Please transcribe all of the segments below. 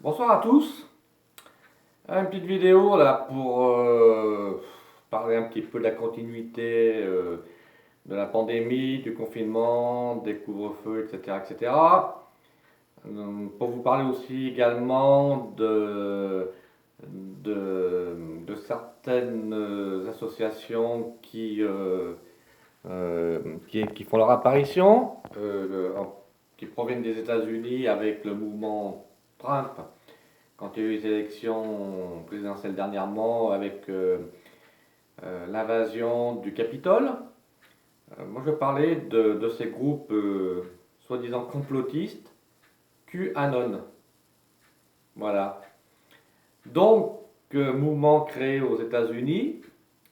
Bonsoir à tous. Une petite vidéo là pour parler un petit peu de la continuité de la pandémie, du confinement, des couvre-feux, etc., etc. Pour vous parler aussi également de certaines associations qui font leur apparition, qui proviennent des États-Unis avec le mouvement Trump quand il y a eu les élections présidentielles dernièrement avec l'invasion du Capitole. Moi, je parlais de ces groupes soi-disant complotistes, QAnon. Voilà. Donc, mouvement créé aux États-Unis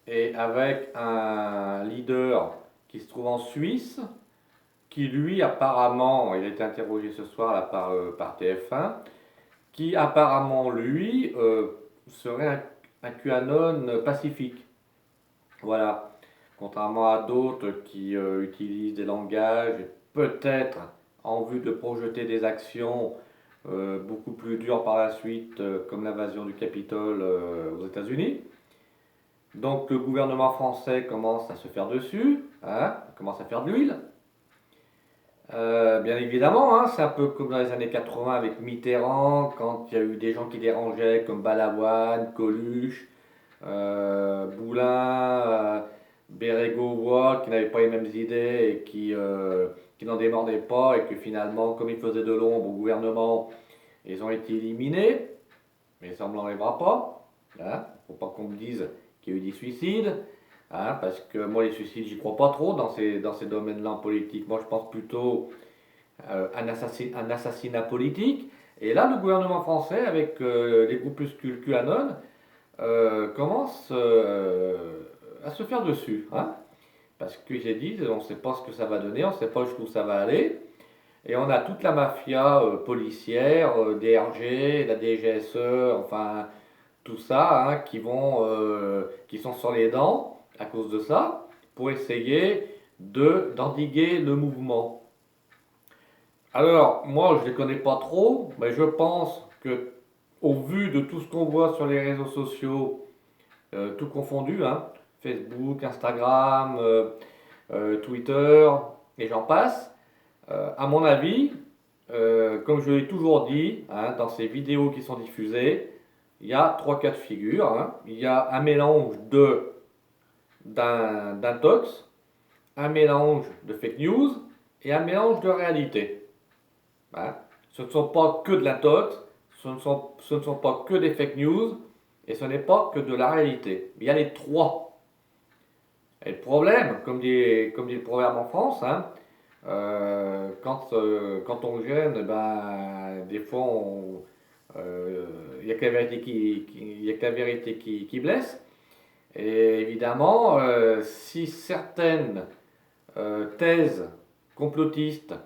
et avec un leader qui se trouve en Suisse, qui lui, apparemment, il a été interrogé ce soir là, par TF1, qui apparemment, lui, serait un QAnon pacifique. Voilà. Contrairement à d'autres qui utilisent des langages peut-être en vue de projeter des actions beaucoup plus dures par la suite, comme l'invasion du Capitole aux États-Unis. Donc le gouvernement français commence à se faire dessus, hein, commence à faire de l'huile. Bien évidemment, hein, c'est un peu comme dans les années 80 avec Mitterrand, quand il y a eu des gens qui dérangeaient comme Balavoine, Coluche, Boulin, Bérégovoy, qui n'avaient pas les mêmes idées et qui n'en démordaient pas, et que finalement, comme ils faisaient de l'ombre au gouvernement, ils ont été éliminés, mais ça ne m'enlèvera pas. Hein. Faut pas qu'on me dise qu'il y a eu des suicides. Hein, parce que moi, les suicides, j'y crois pas trop dans ces domaines-là en politique. Moi, je pense plutôt un assassinat politique. Et là, le gouvernement français, avec les groupuscules QAnon, commence à se faire dessus. Hein, parce que j'ai dit, on ne sait pas ce que ça va donner, on ne sait pas jusqu'où ça va aller. Et on a toute la mafia policière, DRG, la DGSE, enfin tout ça, hein, qui sont sur les dents à cause de ça, pour essayer d'endiguer le mouvement. Alors, moi, je ne les connais pas trop, mais je pense que, au vu de tout ce qu'on voit sur les réseaux sociaux, tout confondu, hein, Facebook, Instagram, Twitter, et j'en passe, à mon avis, comme je l'ai toujours dit, hein, dans ces vidéos qui sont diffusées, il y a trois cas de figure. Hein. Il y a un mélange d'un tox, un mélange de fake news et un mélange de réalité. Hein. Ce ne sont pas que de l'intox, ce ne sont pas que des fake news et ce n'est pas que de la réalité. Il y a les trois. Et le problème, comme dit le proverbe en France, hein, quand on gêne, ben, des fois, il n'y a que la vérité y a que la vérité qui blesse. Et évidemment, si certaines thèses complotistes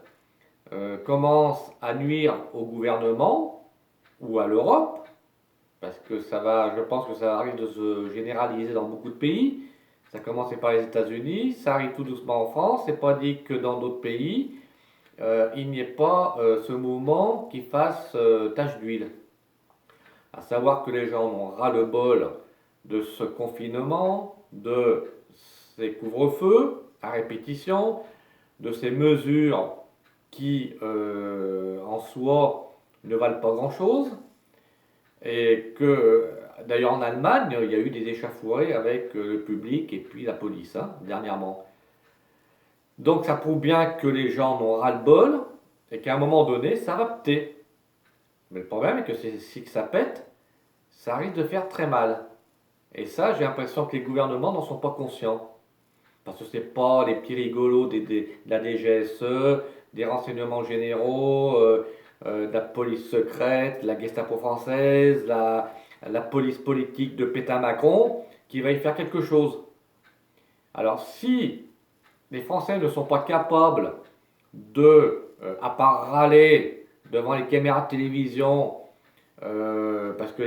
commencent à nuire au gouvernement ou à l'Europe, parce que je pense que ça arrive de se généraliser dans beaucoup de pays. Ça a commencé par les États-Unis, ça arrive tout doucement en France. C'est pas dit que dans d'autres pays, il n'y ait pas ce mouvement qui fasse tache d'huile. À savoir que les gens ont ras-le-bol de ce confinement, de ces couvre-feux à répétition, de ces mesures qui, en soi, ne valent pas grand-chose, et que, d'ailleurs, en Allemagne, il y a eu des échauffourées avec le public et puis la police, hein, dernièrement. Donc ça prouve bien que les gens en ont ras-le-bol et qu'à un moment donné, ça va péter. Mais le problème est que si ça pète, ça risque de faire très mal. Et ça, j'ai l'impression que les gouvernements n'en sont pas conscients. Parce que c'est pas les petits rigolos de la DGSE, des renseignements généraux, de la police secrète, la Gestapo française, la police politique de Pétain-Macron, qui va y faire quelque chose. Alors si les Français ne sont pas capables à part râler devant les caméras de télévision, parce que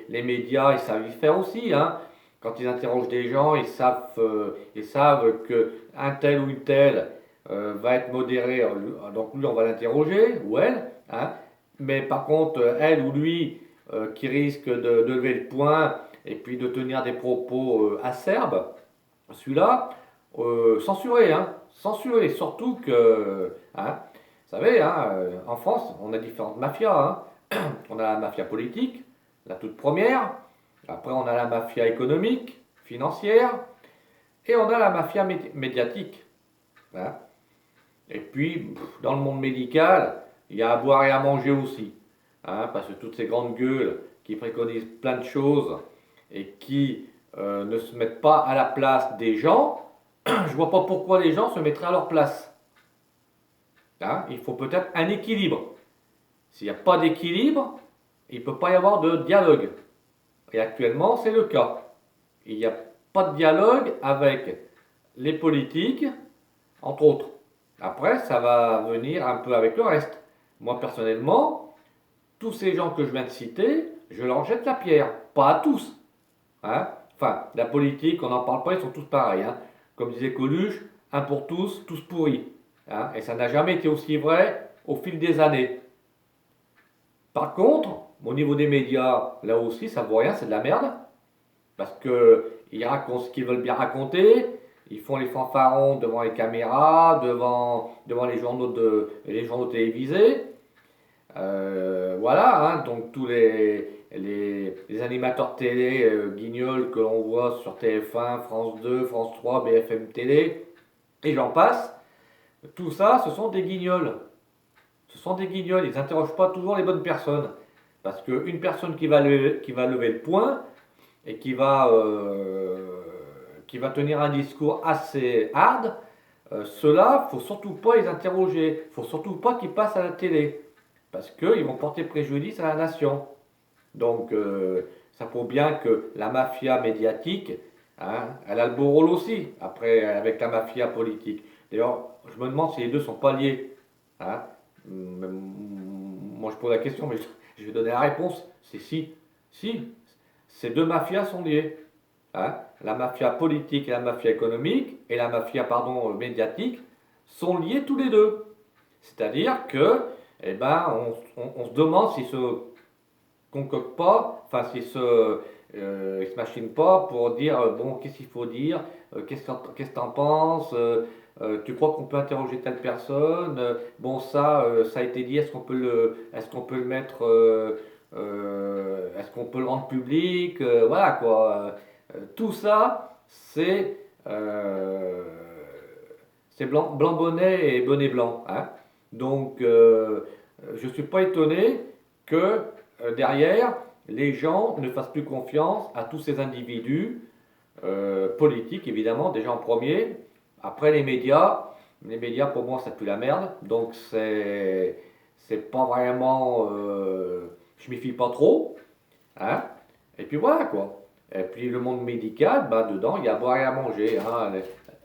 les médias, ils savent y faire aussi, hein. Quand ils interrogent des gens, ils savent que un tel ou une telle va être modéré, donc lui on va l'interroger, ou elle, hein. Mais par contre, elle ou lui, qui risque de lever le poing et puis de tenir des propos acerbes, celui-là, censuré, hein, censuré. Surtout que, hein, vous savez, hein, en France, on a différentes mafias, hein. On a la mafia politique, la toute première. Après, on a la mafia économique, financière. Et on a la mafia médiatique, hein. Et puis, dans le monde médical, il y a à boire et à manger aussi, hein, parce que toutes ces grandes gueules qui préconisent plein de choses et qui ne se mettent pas à la place des gens, je vois pas pourquoi les gens se mettraient à leur place, hein. Il faut peut-être un équilibre. S'il n'y a pas d'équilibre, il ne peut pas y avoir de dialogue. Et actuellement, c'est le cas. Il n'y a pas de dialogue avec les politiques, entre autres. Après, ça va venir un peu avec le reste. Moi, personnellement, tous ces gens que je viens de citer, je leur jette la pierre. Pas à tous, hein. Enfin, la politique, on n'en parle pas, ils sont tous pareils, hein. Comme disait Coluche, un pour tous pourris, hein. Et ça n'a jamais été aussi vrai au fil des années. Par contre, au niveau des médias, là aussi, ça ne vaut rien, c'est de la merde. Parce qu'ils racontent ce qu'ils veulent bien raconter, ils font les fanfarons devant les caméras, devant les journaux télévisés. Voilà, hein, donc tous les animateurs télé guignols que l'on voit sur TF1, France 2, France 3, BFM Télé, et j'en passe, tout ça, ce sont des guignols. Ce sont des guignols, ils n'interrogent pas toujours les bonnes personnes. Parce qu'une personne qui va lever le poing, et qui va tenir un discours assez hard, ceux-là, faut surtout pas les interroger, faut surtout pas qu'ils passent à la télé, parce qu'ils vont porter préjudice à la nation. Donc, ça prouve bien que la mafia médiatique, hein, elle a le beau rôle aussi, après, avec la mafia politique. D'ailleurs, je me demande si les deux sont pas liés, hein. Moi, je pose la question, mais je vais donner la réponse. C'est si. Si. Ces deux mafias sont liées, hein. La mafia politique et la mafia économique, et la mafia, pardon, médiatique, sont liés tous les deux. C'est-à-dire que, eh ben, on se demande s'ils se concoctent pas, enfin, ils se machinent pas pour dire, bon, qu'est-ce qu'il faut dire, qu'est-ce que t'en penses, tu crois qu'on peut interroger telle personne, bon, ça a été dit, est-ce qu'on peut le mettre, est-ce qu'on peut le rendre public, voilà quoi. Tout ça, euh, c'est blanc bonnet et bonnet blanc, hein. Donc, je ne suis pas étonné que derrière, les gens ne fassent plus confiance à tous ces individus politiques, évidemment, déjà en premier. Après, les médias. Les médias, pour moi, ça pue la merde. Donc, c'est pas vraiment. Je m'y fie pas trop, hein. Et puis voilà, quoi. Et puis le monde médical, bah, dedans, il y a à boire et à manger, hein.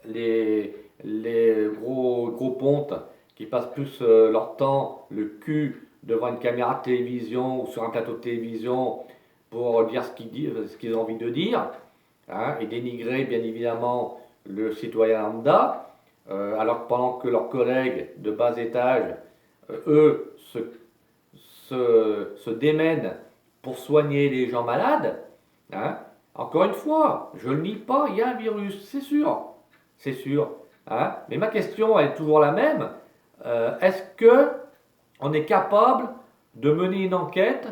Les gros pontes qui passent plus leur temps, le cul, devant une caméra de télévision ou sur un plateau de télévision pour dire ce qu'ils ont envie de dire, hein, et dénigrer bien évidemment le citoyen lambda, alors que pendant que leurs collègues de bas étage, eux, se démènent pour soigner les gens malades, hein. Encore une fois, je ne le nie pas, il y a un virus, c'est sûr, hein. Mais ma question elle est toujours la même. Est-ce que on est capable de mener une enquête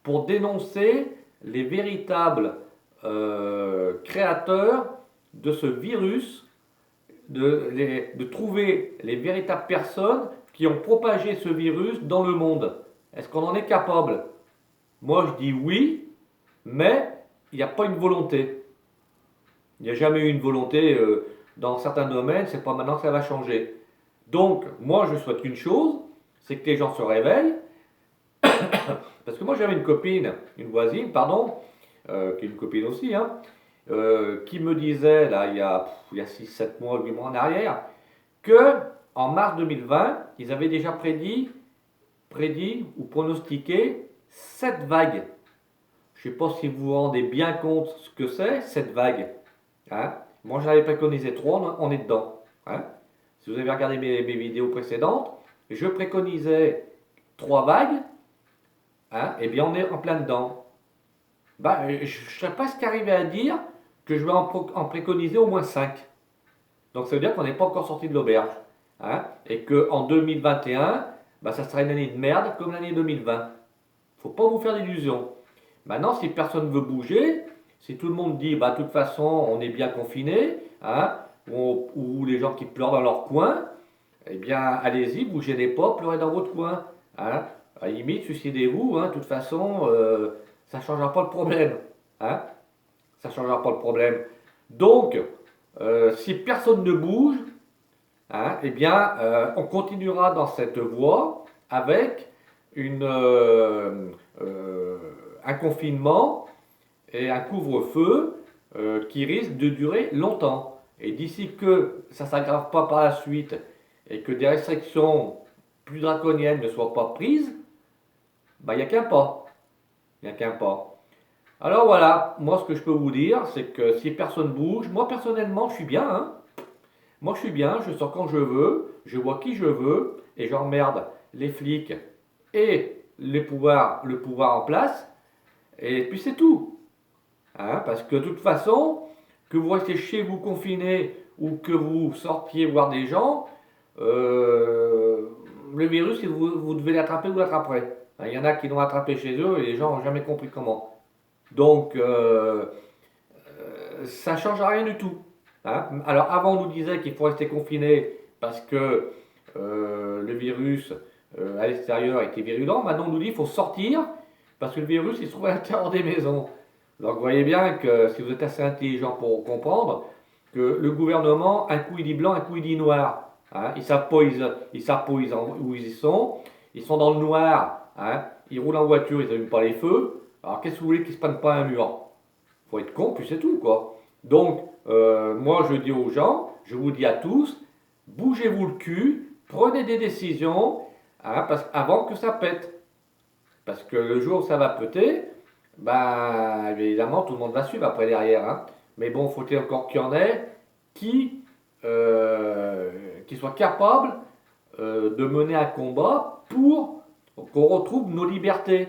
pour dénoncer les véritables créateurs de ce virus, de trouver les véritables personnes qui ont propagé ce virus dans le monde? Est-ce qu'on en est capable? Moi, je dis oui, mais il n'y a pas une volonté. Il n'y a jamais eu une volonté dans certains domaines, c'est pas maintenant que ça va changer. Donc, moi, je souhaite une chose, c'est que les gens se réveillent. Parce que moi, j'avais une copine, une voisine, pardon, qui est une copine aussi, hein, qui me disait, là, il y a 6, 7 mois, 8 mois en arrière, que en mars 2020, ils avaient déjà prédit ou pronostiqué 7 vagues. Je ne sais pas si vous vous rendez bien compte ce que c'est, cette vague, hein. Moi, j'en avais préconisé 3, on est dedans, hein. Si vous avez regardé mes vidéos précédentes, je préconisais 3 vagues, hein, eh bien on est en plein dedans. Bah, je serais presque arrivé à dire que je vais en préconiser au moins 5. Donc ça veut dire qu'on n'est pas encore sorti de l'auberge. Hein, et qu'en 2021, bah, ça sera une année de merde comme l'année 2020. Faut pas vous faire d'illusions. Maintenant, si personne ne veut bouger, si tout le monde dit, bah, de toute façon, on est bien confiné, hein, ou les gens qui pleurent dans leur coin, eh bien, allez-y, vous gênez pas, pleurez dans votre coin. Hein. À la limite, suicidez-vous, hein, de toute façon, ça ne changera pas le problème. Hein. Ça ne changera pas le problème. Donc, si personne ne bouge, hein, eh bien, on continuera dans cette voie avec une, un confinement et un couvre-feu qui risque de durer longtemps. Et d'ici que ça ne s'aggrave pas par la suite et que des restrictions plus draconiennes ne soient pas prises, bah, il n'y a qu'un pas. Il n'y a qu'un pas. Alors voilà, moi ce que je peux vous dire, c'est que si personne bouge, moi personnellement je suis bien. Hein. Moi je suis bien, je sors quand je veux, je vois qui je veux, et j'emmerde les flics et le pouvoir en place, et puis c'est tout. Hein, parce que de toute façon, que vous restez chez vous confiné ou que vous sortiez voir des gens, euh, le virus, vous devez l'attraper, vous l'attraperez. Il y en a qui l'ont attrapé chez eux et les gens n'ont jamais compris comment. Donc, ça ne change rien du tout. Hein. Alors, avant, on nous disait qu'il faut rester confiné parce que le virus à l'extérieur était virulent. Maintenant, on nous dit qu'il faut sortir parce que le virus, il se trouve à l'intérieur des maisons. Donc, vous voyez bien que si vous êtes assez intelligent pour comprendre que le gouvernement, un coup il dit blanc, un coup il dit noir. Hein. Ils ne savent pas, ils savent pas où ils sont. Ils sont dans le noir. Hein. Ils roulent en voiture, ils n'allument pas les feux. Alors, qu'est-ce que vous voulez qu'ils ne se prennent pas un mur? Faut être con, puis c'est tout, quoi. Donc, moi, je dis aux gens, je vous dis à tous, bougez-vous le cul, prenez des décisions, hein, avant que ça pète. Parce que le jour où ça va péter, bah, évidemment, tout le monde va suivre après derrière. Hein. Mais bon, faut-il encore qu'il y en ait qui, euh, qui soient capables de mener un combat pour qu'on retrouve nos libertés.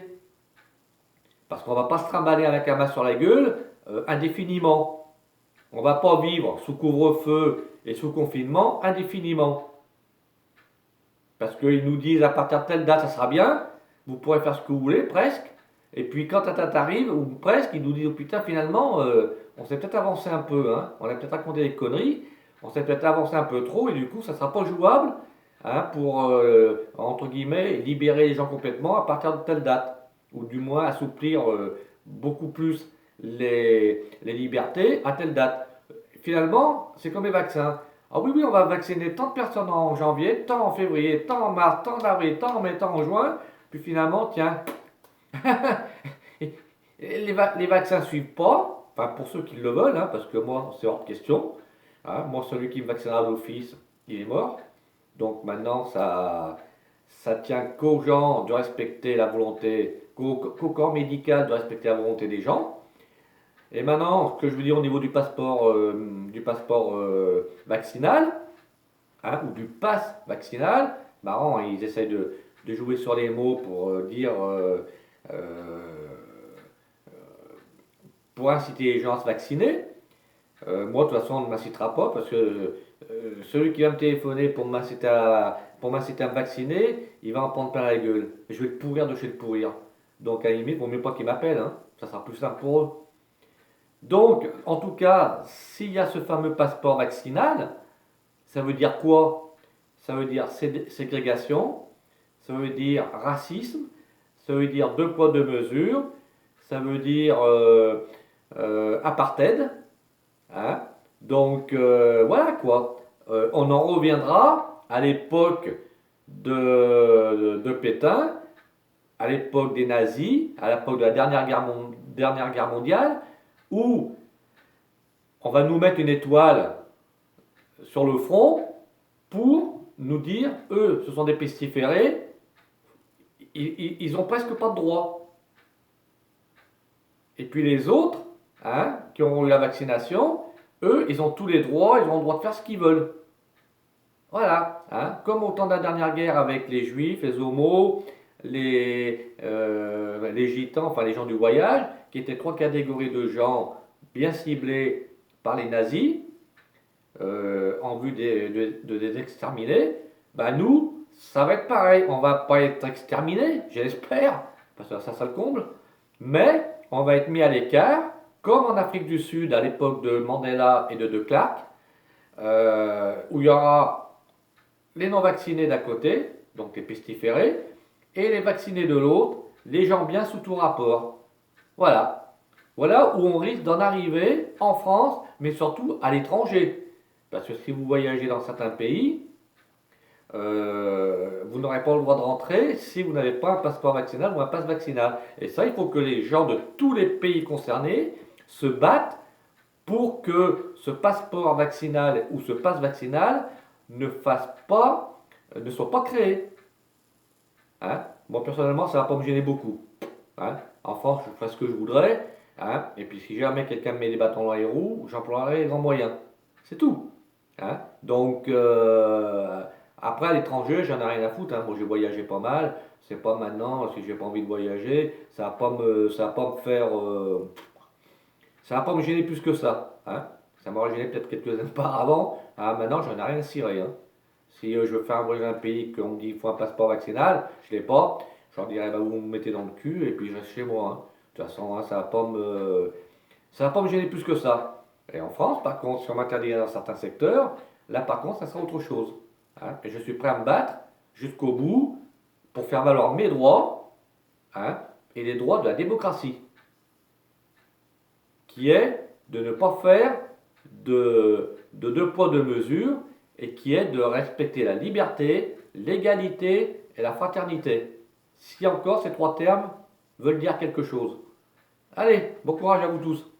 Parce qu'on ne va pas se trimballer avec un masque sur la gueule indéfiniment. On ne va pas vivre sous couvre-feu et sous confinement indéfiniment. Parce qu'ils nous disent à partir de telle date ça sera bien, vous pourrez faire ce que vous voulez, presque. Et puis quand la date arrive, ou presque, ils nous disent oh putain finalement, on s'est peut-être avancé un peu, hein, on a peut-être raconté des conneries, on s'est peut-être avancé un peu trop, et du coup ça ne sera pas jouable hein, pour, entre guillemets, libérer les gens complètement à partir de telle date. Ou du moins assouplir beaucoup plus les libertés à telle date. Finalement, c'est comme les vaccins. Ah oui, oui, on va vacciner tant de personnes en janvier, tant en février, tant en mars, tant en avril, tant en mai, tant en juin. Puis finalement, tiens, les vaccins ne suivent pas. Enfin, pour ceux qui le veulent, hein, parce que moi, c'est hors de question. Hein, moi, celui qui me vaccinera d'office, il est mort. Donc maintenant, ça tient qu'aux gens de respecter la volonté, qu'au corps médical de respecter la volonté des gens. Et maintenant, ce que je veux dire au niveau du passeport vaccinal, hein, ou du pass vaccinal, marrant, ils essayent de jouer sur les mots pour dire, euh, pour inciter les gens à se vacciner. Moi, de toute façon, on ne m'incitera pas parce que celui qui va me téléphoner pour m'inciter à me vacciner, il va en prendre plein la gueule. Je vais le pourrir de chez le pourrir. Donc, à la limite, il vaut mieux pas qu'il m'appelle. Hein. Ça sera plus simple pour eux. Donc, en tout cas, s'il y a ce fameux passeport vaccinal, ça veut dire quoi? Ça veut dire ségrégation, ça veut dire racisme, ça veut dire deux poids, deux mesures, ça veut dire apartheid. Hein. Donc voilà quoi. On en reviendra à l'époque de Pétain, à l'époque des nazis, à l'époque de la dernière guerre mondiale, où on va nous mettre une étoile sur le front pour nous dire, eux, ce sont des pestiférés, ils ont presque pas de droit. Et puis les autres, hein, qui ont eu la vaccination, eux, ils ont tous les droits, ils ont le droit de faire ce qu'ils veulent. Voilà, hein, comme au temps de la dernière guerre avec les juifs, les homos, les gitans, enfin les gens du voyage, qui étaient trois catégories de gens bien ciblés par les nazis, en vue de les exterminer, bah nous, ça va être pareil. On va pas être exterminés, j'espère, parce que ça le comble, mais on va être mis à l'écart, comme en Afrique du Sud à l'époque de Mandela et de Klerk, où il y aura les non-vaccinés d'un côté, donc les pestiférés, et les vaccinés de l'autre, les gens bien sous tout rapport. Voilà. Voilà où on risque d'en arriver en France, mais surtout à l'étranger. Parce que si vous voyagez dans certains pays, vous n'aurez pas le droit de rentrer si vous n'avez pas un passeport vaccinal ou un passe vaccinal. Et ça, il faut que les gens de tous les pays concernés se battent pour que ce passeport vaccinal ou ce passe vaccinal ne soit pas créé. Hein? Moi, personnellement, ça ne va pas me gêner beaucoup. Hein? En France, je ferai ce que je voudrais. Hein? Et puis, si jamais quelqu'un me met des bâtons dans les roues, j'emploierai les grands moyens. C'est tout. Hein? Donc, après, à l'étranger, j'en ai rien à foutre. Hein. Moi, j'ai voyagé pas mal. C'est pas maintenant, si j'ai pas envie de voyager, ça va pas me faire, ça va pas me gêner plus que ça. Hein. Ça m'aurait gêné peut-être quelques années auparavant. Ah, maintenant, j'en ai rien à cirer. Hein. Si je veux faire voyager un pays qu'on me dit qu'il faut un passeport vaccinal, je l'ai pas, je leur dirais bah, vous me mettez dans le cul et puis je reste chez moi. Hein. De toute façon, hein, ça va pas me gêner plus que ça. Et en France, par contre, si on m'interdit dans certains secteurs, là par contre, ça sera autre chose. Hein. Et je suis prêt à me battre jusqu'au bout pour faire valoir mes droits, hein, et les droits de la démocratie, qui est de ne pas faire de deux poids, deux mesures, et qui est de respecter la liberté, l'égalité et la fraternité. Si encore ces trois termes veulent dire quelque chose. Allez, bon courage à vous tous.